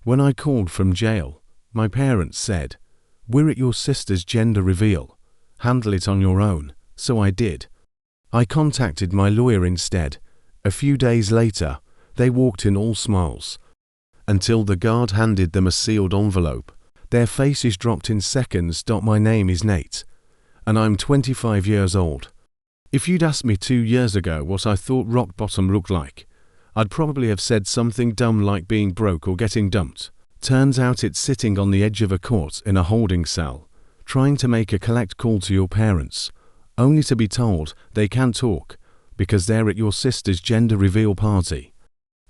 When I called from jail, my parents said, "We're at your sister's gender reveal. Handle it on your own," so I did. I contacted my lawyer instead. A few days later, they walked in all smiles. Until the guard handed them a sealed envelope. Their faces dropped in seconds. My name is Nate, and I'm 25 years old. If you'd asked me 2 years ago what I thought rock bottom looked like, I'd probably have said something dumb like being broke or getting dumped. Turns out it's sitting on the edge of a court in a holding cell, trying to make a collect call to your parents, only to be told they can't talk because they're at your sister's gender reveal party.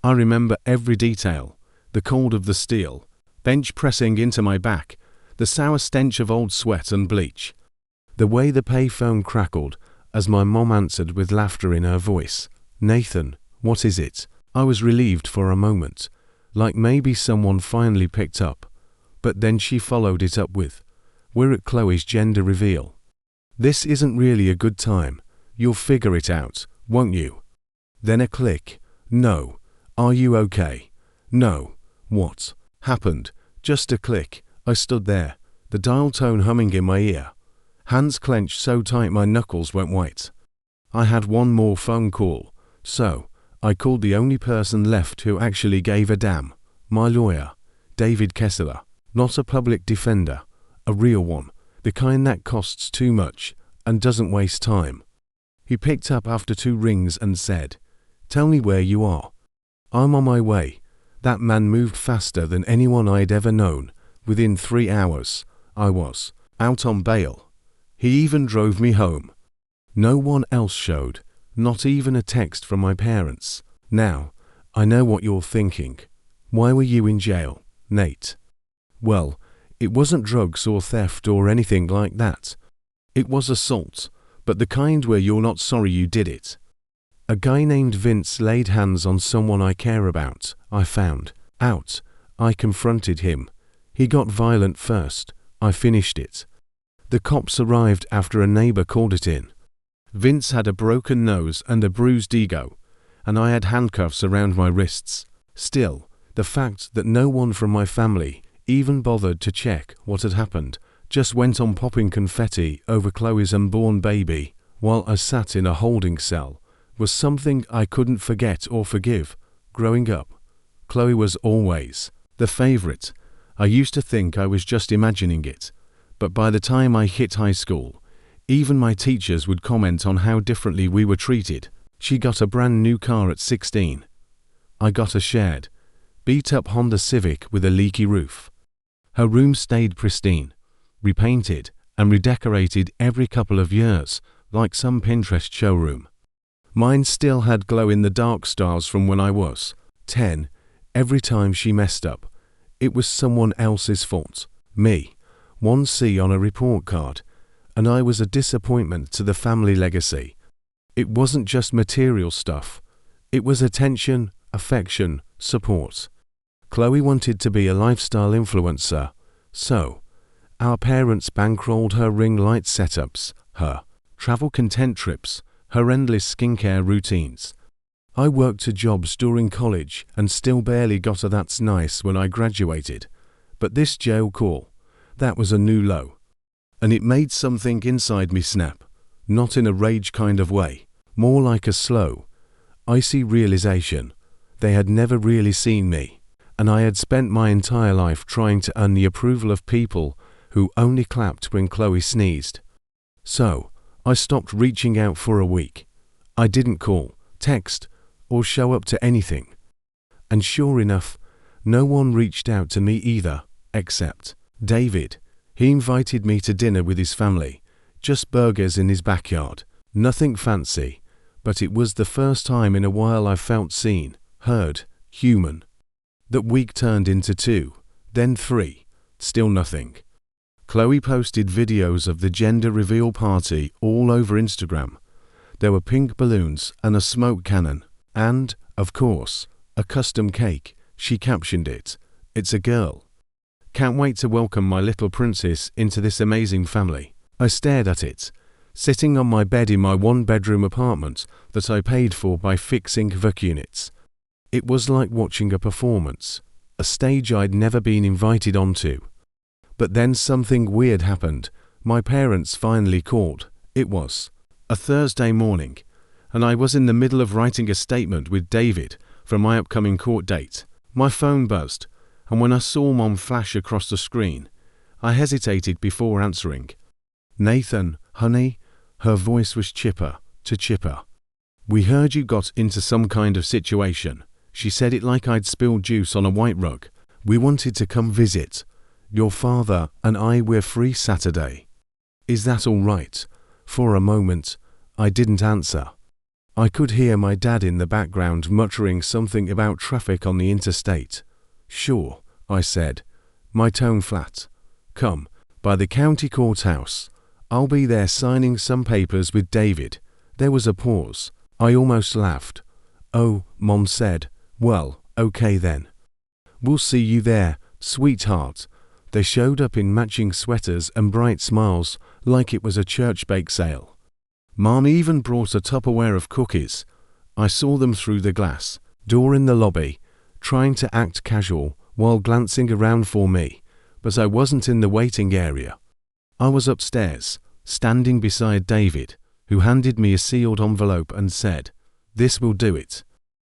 I remember every detail, the cold of the steel, bench pressing into my back, the sour stench of old sweat and bleach, the way the payphone crackled as my mom answered with laughter in her voice. "Nathan, what is it?" I was relieved for a moment, like maybe someone finally picked up, but then she followed it up with, "We're at Chloe's gender reveal. This isn't really a good time. You'll figure it out, won't you?" Then a click. "No. Are you okay?" "No. What happened?" Just a click. I stood there, the dial tone humming in my ear, hands clenched so tight my knuckles went white. I had one more phone call, so I called the only person left who actually gave a damn, my lawyer, David Kessler. Not a public defender, a real one, the kind that costs too much and doesn't waste time. He picked up after 2 rings and said, "Tell me where you are." "I'm on my way." That man moved faster than anyone I'd ever known. Within 3 hours, I was out on bail. He even drove me home. No one else showed, not even a text from my parents. Now, I know what you're thinking. Why were you in jail, Nate? Well, it wasn't drugs or theft or anything like that. It was assault, but the kind where you're not sorry you did it. A guy named Vince laid hands on someone I care about. I found out. I confronted him. He got violent first. I finished it. The cops arrived after a neighbor called it in. Vince had a broken nose and a bruised ego, and I had handcuffs around my wrists. Still, the fact that no one from my family even bothered to check what had happened, just went on popping confetti over Chloe's unborn baby while I sat in a holding cell, was something I couldn't forget or forgive. Growing up, Chloe was always the favorite. I used to think I was just imagining it, but by the time I hit high school, even my teachers would comment on how differently we were treated. She got a brand new car at 16. I got a shared, beat-up Honda Civic with a leaky roof. Her room stayed pristine, repainted and redecorated every couple of years, like some Pinterest showroom. Mine still had glow-in-the-dark stars from when I was 10. Every time she messed up, it was someone else's fault. Me. 1C on a report card, and I was a disappointment to the family legacy. It wasn't just material stuff. It was attention, affection, support. Chloe wanted to be a lifestyle influencer, so our parents bankrolled her ring light setups, her travel content trips, her endless skincare routines. I worked 2 jobs during college and still barely got a "that's nice" when I graduated. But this jail call, that was a new low. And it made something inside me snap, not in a rage kind of way, more like a slow, icy realization. They had never really seen me, and I had spent my entire life trying to earn the approval of people who only clapped when Chloe sneezed. So, I stopped reaching out for a week. I didn't call, text, or show up to anything. And sure enough, no one reached out to me either, except David. He invited me to dinner with his family, just burgers in his backyard, nothing fancy, but it was the first time in a while I felt seen, heard, human. That week turned into 2, then 3, still nothing. Chloe posted videos of the gender reveal party all over Instagram. There were pink balloons and a smoke cannon, and, of course, a custom cake. She captioned it, "It's a girl. Can't wait to welcome my little princess into this amazing family." I stared at it, sitting on my bed in my 1-bedroom apartment that I paid for by fixing VUC units. It was like watching a performance. a stage I'd never been invited onto. But then something weird happened. My parents finally called. It was a Thursday morning, and I was in the middle of writing a statement with David for my upcoming court date. My phone buzzed, and when I saw Mom flash across the screen, I hesitated before answering. "Nathan, honey," her voice was chipper to chipper. "We heard you got into some kind of situation." She said it like I'd spilled juice on a white rug. "We wanted to come visit. Your father and we're free Saturday. Is that all right?" For a moment, I didn't answer. I could hear my dad in the background muttering something about traffic on the interstate. "Sure," I said, my tone flat. "Come, by the county courthouse. I'll be there signing some papers with David." There was a pause. I almost laughed. "Oh," Mom said. "Well, okay then. We'll see you there, sweetheart." They showed up in matching sweaters and bright smiles, like it was a church bake sale. Mom even brought a Tupperware of cookies. I saw them through the glass door in the lobby, trying to act casual while glancing around for me, but I wasn't in the waiting area. I was upstairs, standing beside David, who handed me a sealed envelope and said, "This will do it."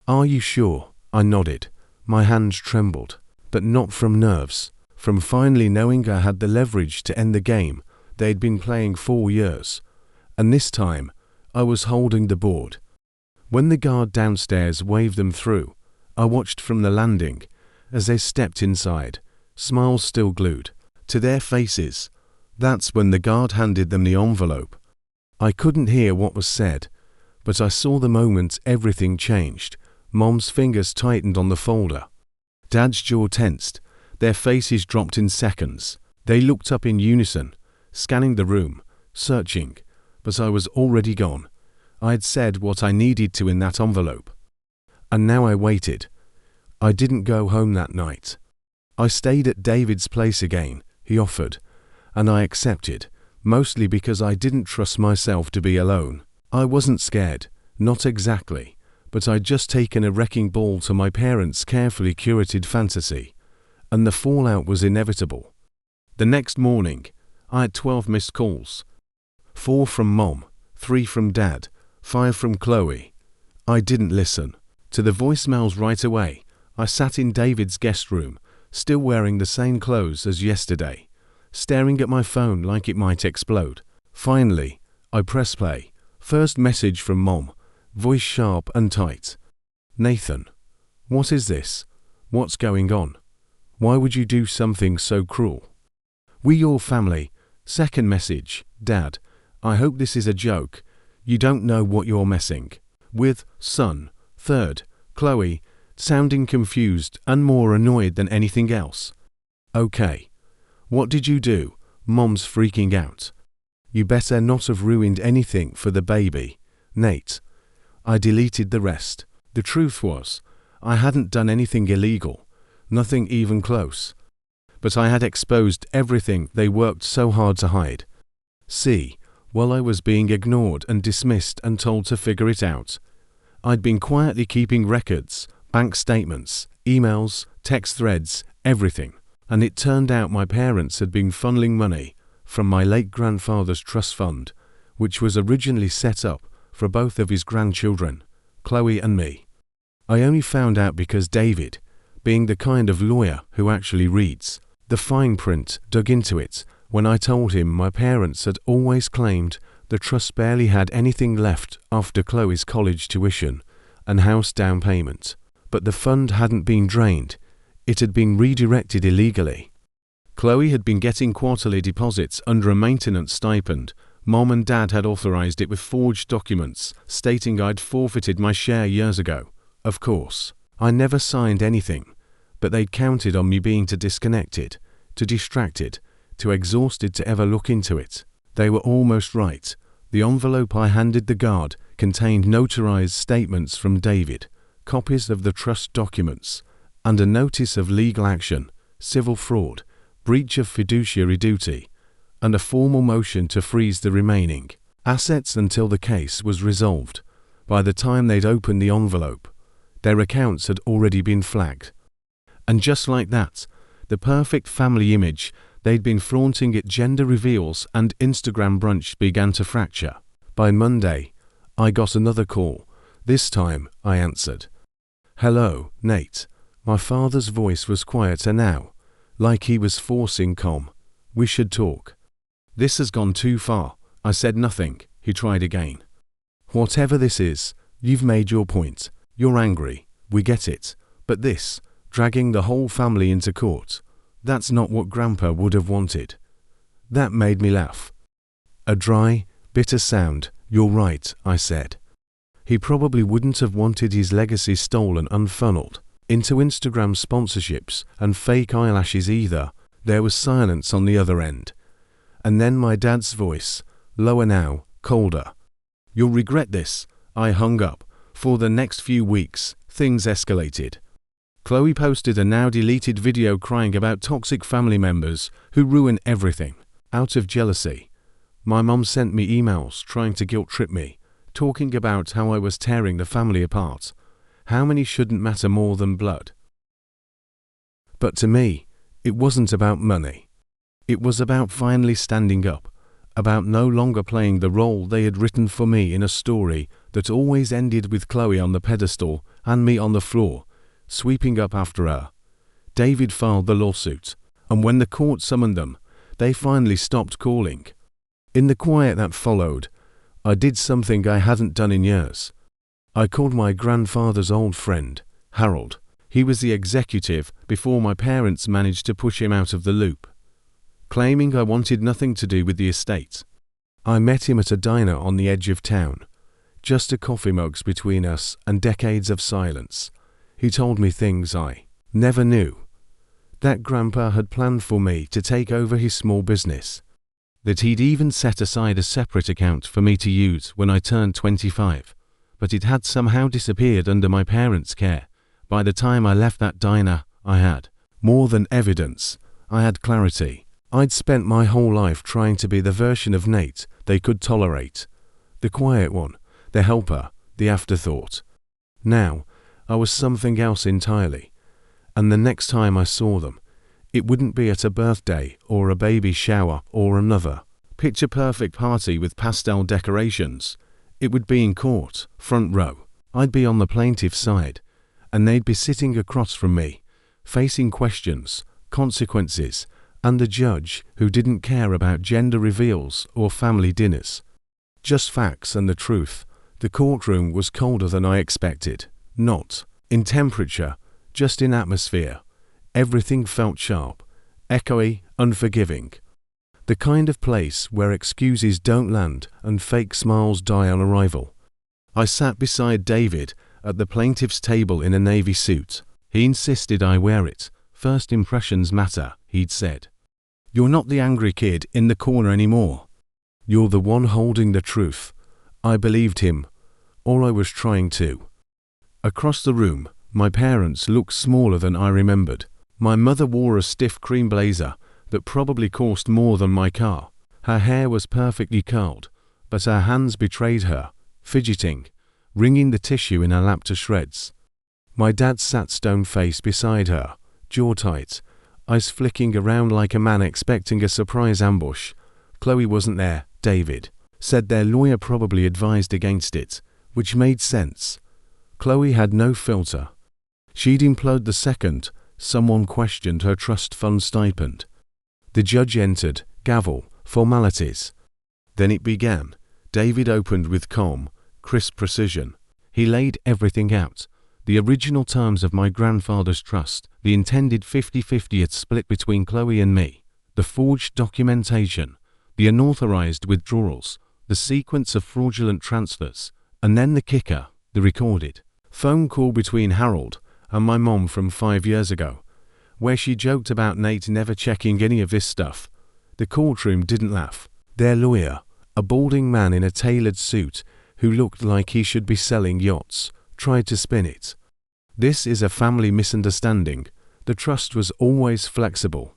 "Are you sure?" I nodded. My hands trembled, but not from nerves, from finally knowing I had the leverage to end the game they'd been playing 4 years. And this time, I was holding the board. When the guard downstairs waved them through, I watched from the landing as they stepped inside, smiles still glued to their faces. That's when the guard handed them the envelope. I couldn't hear what was said, but I saw the moment everything changed. Mom's fingers tightened on the folder. Dad's jaw tensed. Their faces dropped in seconds. They looked up in unison, scanning the room, searching, but I was already gone. I had said what I needed to in that envelope. And now I waited. I didn't go home that night. I stayed at David's place again, he offered, and I accepted, mostly because I didn't trust myself to be alone. I wasn't scared, not exactly, but I'd just taken a wrecking ball to my parents' carefully curated fantasy, and the fallout was inevitable. The next morning, I had 12 missed calls. 4 from Mom, 3 from Dad, 5 from Chloe. I didn't listen to the voicemails right away. I sat in David's guest room, still wearing the same clothes as yesterday, staring at my phone like it might explode. Finally, I pressed play. First message from Mom, voice sharp and tight. "Nathan, what is this? What's going on? Why would you do something so cruel? We your family." Second message, "Dad, I hope this is a joke. You don't know what you're messing with, son." Third, Chloe, sounding confused and more annoyed than anything else. "Okay. What did you do?" Mom's freaking out. "You better not have ruined anything for the baby, Nate." I deleted the rest. The truth was, I hadn't done anything illegal, nothing even close. But I had exposed everything they worked so hard to hide. See, while I was being ignored and dismissed and told to figure it out, I'd been quietly keeping records, bank statements, emails, text threads, everything. And it turned out my parents had been funneling money from my late grandfather's trust fund, which was originally set up for both of his grandchildren, Chloe and me. I only found out because David, being the kind of lawyer who actually reads the fine print, dug into it when I told him my parents had always claimed the trust barely had anything left after Chloe's college tuition and house down payment. But the fund hadn't been drained. It had been redirected illegally. Chloe had been getting quarterly deposits under a maintenance stipend. Mom and Dad had authorized it with forged documents stating I'd forfeited my share years ago. Of course, I never signed anything, but they'd counted on me being too disconnected, too distracted, too exhausted to ever look into it. They were almost right. The envelope I handed the guard contained notarized statements from David, copies of the trust documents, and a notice of legal action, civil fraud, breach of fiduciary duty, and a formal motion to freeze the remaining assets until the case was resolved. By the time they'd opened the envelope, their accounts had already been flagged. And just like that, the perfect family image they'd been flaunting at gender reveals and Instagram brunch began to fracture. By Monday, I got another call. This time, I answered. "Hello, Nate." My father's voice was quieter now, like he was forcing calm. "We should talk." "This has gone too far." I said nothing. He tried again. "Whatever this is, you've made your point. You're angry. We get it. But this, dragging the whole family into court, that's not what Grandpa would have wanted." That made me laugh. A dry, bitter sound. "You're right," I said. He probably wouldn't have wanted his legacy stolen and funneled into Instagram sponsorships and fake eyelashes either. There was silence on the other end. And then my dad's voice, lower now, colder. "You'll regret this." I hung up. For the next few weeks, things escalated. Chloe posted a now deleted video crying about toxic family members who ruin everything. Out of jealousy, my mom sent me emails trying to guilt-trip me, talking about how I was tearing the family apart. How many shouldn't matter more than blood? But to me, it wasn't about money. It was about finally standing up, about no longer playing the role they had written for me in a story that always ended with Chloe on the pedestal and me on the floor, sweeping up after her. David filed the lawsuit, and when the court summoned them, they finally stopped calling. In the quiet that followed, I did something I hadn't done in years. I called my grandfather's old friend, Harold. He was the executive before my parents managed to push him out of the loop, claiming I wanted nothing to do with the estate. I met him at a diner on the edge of town, just a coffee mugs between us and decades of silence. He told me things I never knew. That Grandpa had planned for me to take over his small business. That he'd even set aside a separate account for me to use when I turned 25. But it had somehow disappeared under my parents' care. By the time I left that diner, I had more than evidence. I had clarity. I'd spent my whole life trying to be the version of Nate they could tolerate. The quiet one, the helper, the afterthought. Now, I was something else entirely. And the next time I saw them, it wouldn't be at a birthday or a baby shower or another picture-perfect party with pastel decorations. It would be in court, front row. I'd be on the plaintiff's side, and they'd be sitting across from me, facing questions, consequences, and the judge who didn't care about gender reveals or family dinners. Just facts and the truth. The courtroom was colder than I expected. Not in temperature, just in atmosphere. Everything felt sharp, echoey, unforgiving. The kind of place where excuses don't land and fake smiles die on arrival. I sat beside David at the plaintiff's table in a navy suit. He insisted I wear it. "First impressions matter," he'd said. "You're not the angry kid in the corner anymore. You're the one holding the truth." I believed him, or I was trying to. Across the room, my parents looked smaller than I remembered. My mother wore a stiff cream blazer that probably cost more than my car. Her hair was perfectly curled, but her hands betrayed her, fidgeting, wringing the tissue in her lap to shreds. My dad sat stone-faced beside her, jaw tight, eyes flicking around like a man expecting a surprise ambush. Chloe wasn't there, David said. Their lawyer probably advised against it, which made sense. Chloe had no filter. She'd implode the second someone questioned her trust fund stipend. The judge entered, gavel, formalities. Then it began. David opened with calm, crisp precision. He laid everything out. The original terms of my grandfather's trust, the intended 50-50th split between Chloe and me, the forged documentation, the unauthorized withdrawals, the sequence of fraudulent transfers, and then the kicker, the recorded phone call between Harold and my mom from 5 years ago, where she joked about Nate never checking any of this stuff. The courtroom didn't laugh. Their lawyer, a balding man in a tailored suit who looked like he should be selling yachts, tried to spin it. "This is a family misunderstanding. The trust was always flexible.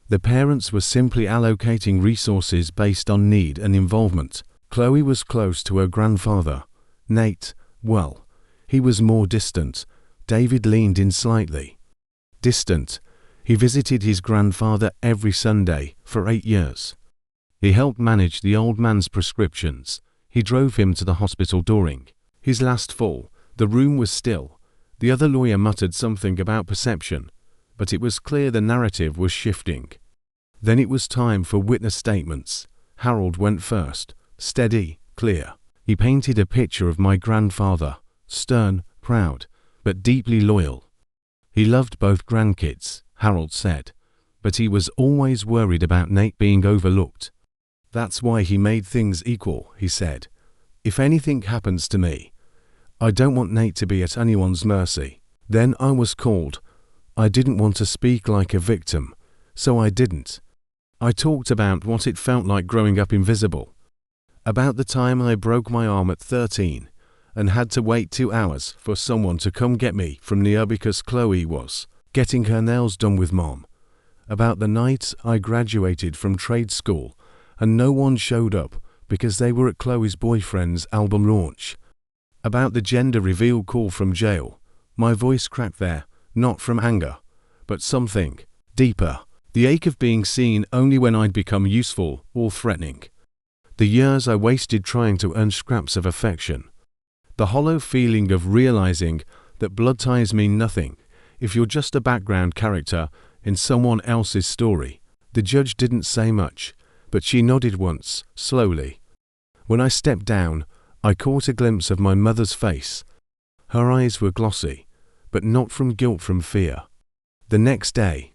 The parents were simply allocating resources based on need and involvement. Chloe was close to her grandfather. Nate, well, he was more distant." David leaned in slightly. distant. He visited his grandfather every Sunday for 8 years. He helped manage the old man's prescriptions. He drove him to the hospital during his last fall. The room was still. The other lawyer muttered something about perception, but it was clear the narrative was shifting. Then it was time for witness statements. Harold went first, steady, clear. He painted a picture of my grandfather, stern, proud, but deeply loyal. He loved both grandkids, Harold said, but he was always worried about Nate being overlooked. That's why he made things equal, he said. If anything happens to me, I don't want Nate to be at anyone's mercy. Then I was called. I didn't want to speak like a victim, so I didn't. I talked about what it felt like growing up invisible. About the time I broke my arm at 13 and had to wait 2 hours for someone to come get me from near because Chloe was getting her nails done with Mom. About the night I graduated from trade school and no one showed up because they were at Chloe's boyfriend's album launch. About the gender reveal call from jail. My voice cracked there, not from anger, but something deeper. The ache of being seen only when I'd become useful or threatening. The years I wasted trying to earn scraps of affection. The hollow feeling of realizing that blood ties mean nothing if you're just a background character in someone else's story. The judge didn't say much, but she nodded once, slowly. When I stepped down, I caught a glimpse of my mother's face. Her eyes were glossy, but not from guilt, from fear. The next day,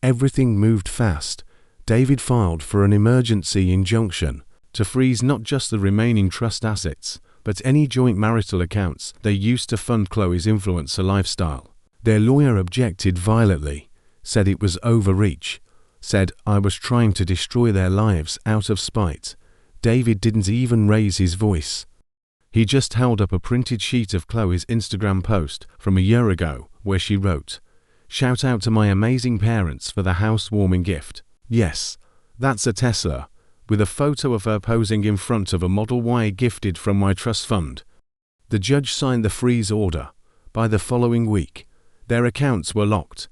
everything moved fast. David filed for an emergency injunction to freeze not just the remaining trust assets, but any joint marital accounts they used to fund Chloe's influencer lifestyle. Their lawyer objected violently, said it was overreach, said I was trying to destroy their lives out of spite. David didn't even raise his voice. He just held up a printed sheet of Chloe's Instagram post from a year ago where she wrote, "Shout out to my amazing parents for the housewarming gift." Yes, that's a Tesla, with a photo of her posing in front of a Model Y gifted from my trust fund. The judge signed the freeze order. By the following week, their accounts were locked.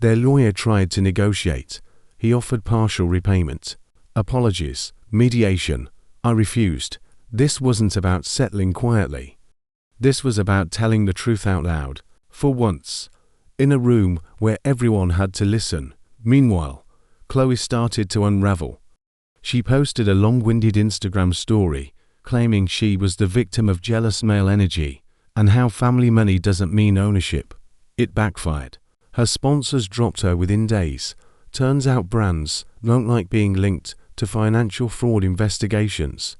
Their lawyer tried to negotiate. He offered partial repayment, apologies, mediation. I refused. This wasn't about settling quietly. This was about telling the truth out loud, for once, in a room where everyone had to listen. Meanwhile, Chloe started to unravel. She posted a long-winded Instagram story, claiming she was the victim of jealous male energy, and how family money doesn't mean ownership. It backfired. Her sponsors dropped her within days. Turns out brands don't like being linked to financial fraud investigations.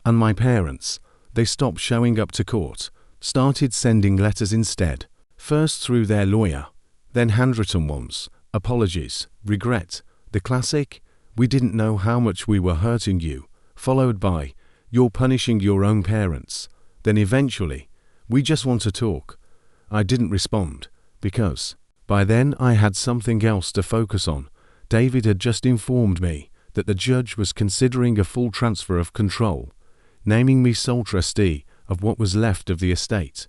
And my parents, they stopped showing up to court, started sending letters instead, first through their lawyer, then handwritten ones, apologies, regret, the classic, "We didn't know how much we were hurting you," followed by, "You're punishing your own parents." Then eventually, "We just want to talk." I didn't respond, because by then I had something else to focus on. David had just informed me that the judge was considering a full transfer of control, naming me sole trustee of what was left of the estate.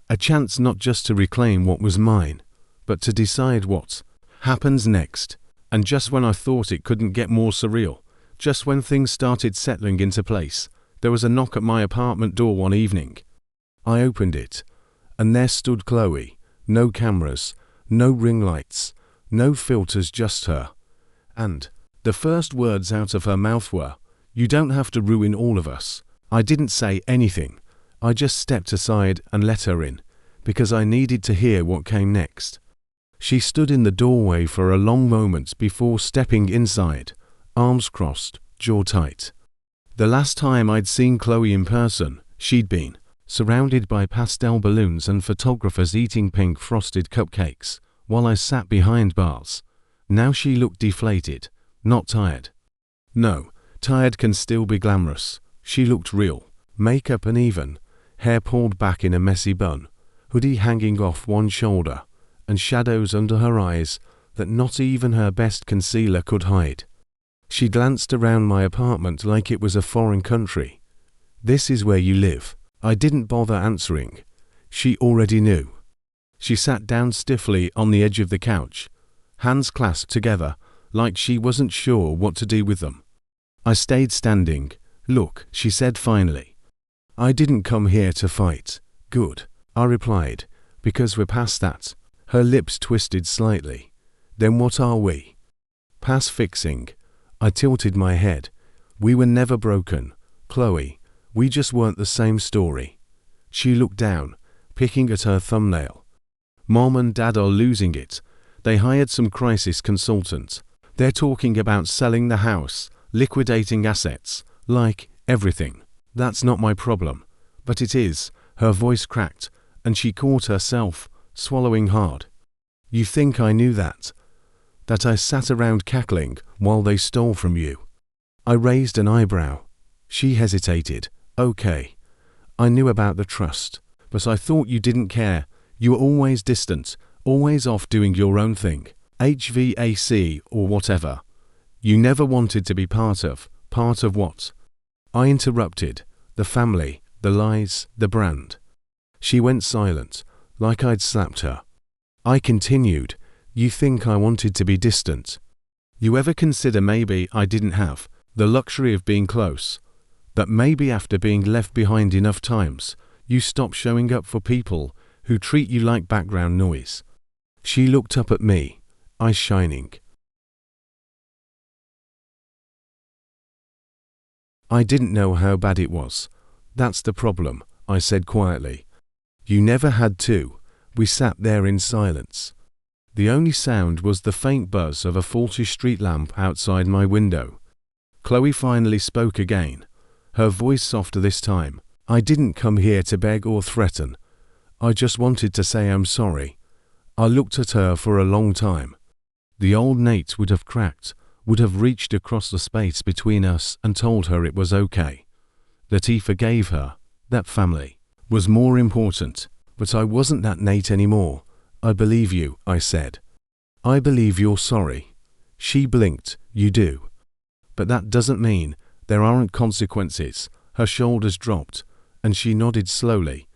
A chance not just to reclaim what was mine, but to decide what happens next. And just when I thought it couldn't get more surreal, just when things started settling into place, there was a knock at my apartment door one evening. I opened it, and there stood Chloe. No cameras, no ring lights, no filters, just her. And the first words out of her mouth were, "You don't have to ruin all of us." I didn't say anything. I just stepped aside and let her in, because I needed to hear what came next. She stood in the doorway for a long moment before stepping inside, arms crossed, jaw tight. The last time I'd seen Chloe in person, she'd been surrounded by pastel balloons and photographers eating pink frosted cupcakes, while I sat behind bars. Now she looked deflated, not tired. No, tired can still be glamorous. She looked real, makeup uneven, hair pulled back in a messy bun, hoodie hanging off one shoulder, and shadows under her eyes that not even her best concealer could hide. She glanced around my apartment like it was a foreign country. "This is where you live?" I didn't bother answering. She already knew. She sat down stiffly on the edge of the couch, hands clasped together, like she wasn't sure what to do with them. I stayed standing. Look, she said finally. I didn't come here to fight. Good, I replied, because we're past that. Her lips twisted slightly. Then what are we? Past fixing. I tilted my head. We were never broken, Chloe. We just weren't the same story. She looked down, picking at her thumbnail. Mom and Dad are losing it. They hired some crisis consultant. They're talking about selling the house, liquidating assets, like everything. That's not my problem. But it is. Her voice cracked, and she caught herself, swallowing hard. You think I knew that? That I sat around cackling while they stole from you? I raised an eyebrow. She hesitated. Okay. I knew about the trust, but I thought you didn't care. You were always distant, always off doing your own thing. HVAC or whatever. You never wanted to be part of what? I interrupted. The family, the lies, the brand. She went silent, like I'd slapped her. I continued. You think I wanted to be distant? You ever consider maybe I didn't have the luxury of being close? That maybe after being left behind enough times, you stop showing up for people who treat you like background noise? She looked up at me, eyes shining. I didn't know how bad it was. That's the problem, I said quietly. You never had to. We sat there in silence. The only sound was the faint buzz of a faulty street lamp outside my window. Chloe finally spoke again, her voice softer this time. I didn't come here to beg or threaten. I just wanted to say I'm sorry. I looked at her for a long time. The old Nate would have cracked, would have reached across the space between us and told her it was okay. That he forgave her, that family, was more important. But I wasn't that Nate anymore. I believe you, I said. I believe you're sorry. She blinked. You do. But that doesn't mean there aren't consequences. Her shoulders dropped, and she nodded slowly.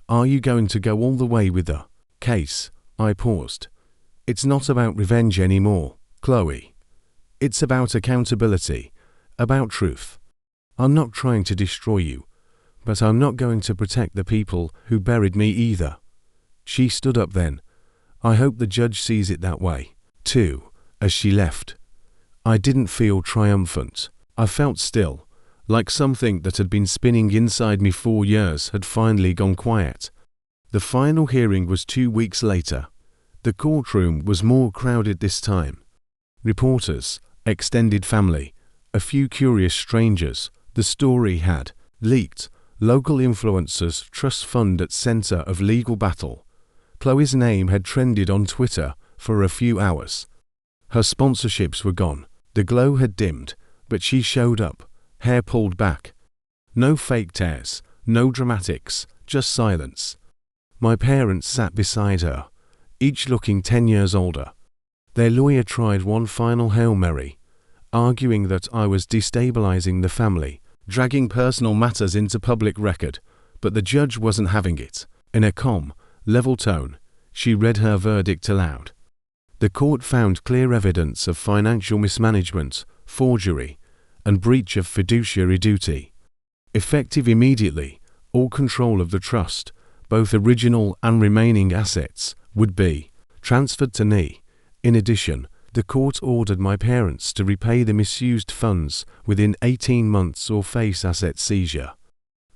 Are you going to go all the way with the case? I paused. It's not about revenge anymore, Chloe. It's about accountability, about truth. I'm not trying to destroy you, but I'm not going to protect the people who buried me either. She stood up then. I hope the judge sees it that way, too, as she left. I didn't feel triumphant. I felt still, like something that had been spinning inside me for years had finally gone quiet. The final hearing was 2 weeks later. The courtroom was more crowded this time. Reporters, extended family, a few curious strangers. The story had leaked. Local influencers, trust fund at center of legal battle. Chloe's name had trended on Twitter for a few hours. Her sponsorships were gone. The glow had dimmed, but she showed up, hair pulled back. No fake tears, no dramatics, just silence. My parents sat beside her, each looking 10 years older. Their lawyer tried one final Hail Mary, arguing that I was destabilizing the family, dragging personal matters into public record, but the judge wasn't having it. In a calm, level tone, she read her verdict aloud. The court found clear evidence of financial mismanagement, forgery, and breach of fiduciary duty. Effective immediately, all control of the trust, both original and remaining assets, would be transferred to me. In addition, the court ordered my parents to repay the misused funds within 18 months or face asset seizure.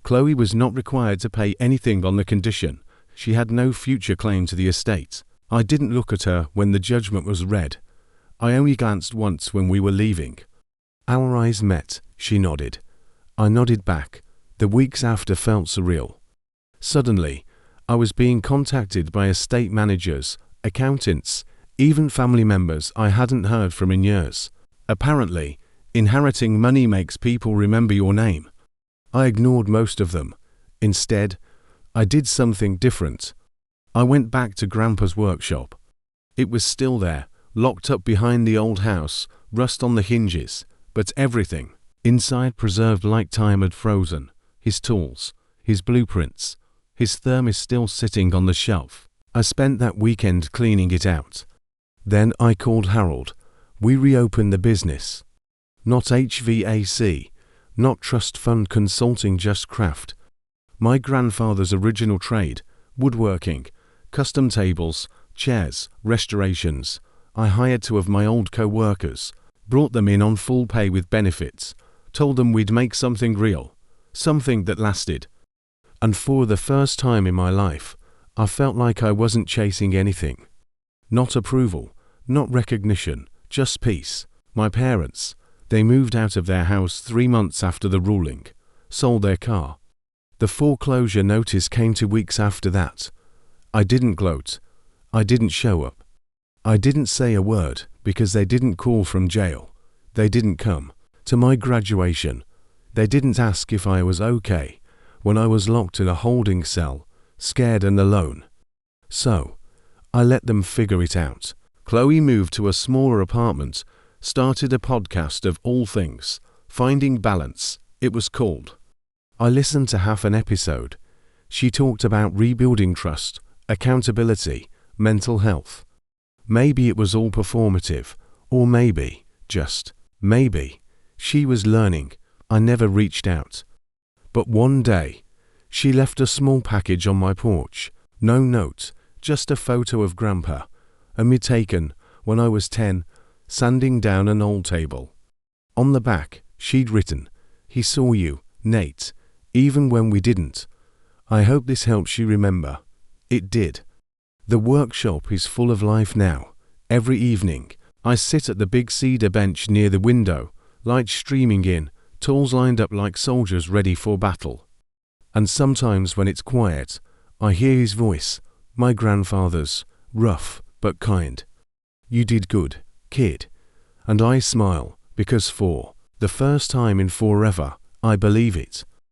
Chloe was not required to pay anything on the condition she had no future claim to the estate. I didn't look at her when the judgment was read. I only glanced once when we were leaving. Our eyes met. She nodded. I nodded back. The weeks after felt surreal. Suddenly, I was being contacted by estate managers, accountants, even family members I hadn't heard from in years. Apparently, inheriting money makes people remember your name. I ignored most of them. Instead, I did something different. I went back to Grandpa's workshop. It was still there, locked up behind the old house, rust on the hinges, but everything inside preserved like time had frozen. His tools, his blueprints, his thermos still sitting on the shelf. I spent that weekend cleaning it out. Then I called Harold. We reopened the business. Not HVAC, not trust fund consulting, just craft. My grandfather's original trade, woodworking, custom tables, chairs, restorations. I hired 2 of my old co-workers, brought them in on full pay with benefits, told them we'd make something real, something that lasted. And for the first time in my life, I felt like I wasn't chasing anything. Not approval, not recognition, just peace. My parents, they moved out of their house 3 months after the ruling, sold their car. The foreclosure notice came 2 weeks after that. I didn't gloat. I didn't show up. I didn't say a word because they didn't call from jail. They didn't come to my graduation. They didn't ask if I was okay when I was locked in a holding cell, scared and alone. So, I let them figure it out. Chloe moved to a smaller apartment, started a podcast of all things, Finding Balance, it was called. I listened to half an episode. She talked about rebuilding trust, accountability, mental health. Maybe it was all performative, or maybe, just maybe, she was learning. I never reached out. But one day, she left a small package on my porch. No note, just a photo of Grandpa, and me taken when I was 10, sanding down an old table. On the back, she'd written, "He saw you, Nate, even when we didn't. I hope this helps you remember." It did. The workshop is full of life now. Every evening, I sit at the big cedar bench near the window, light streaming in, tools lined up like soldiers ready for battle. And sometimes when it's quiet, I hear his voice, my grandfather's, rough but kind. "You did good, kid." And I smile, because for the first time in forever, I believe it.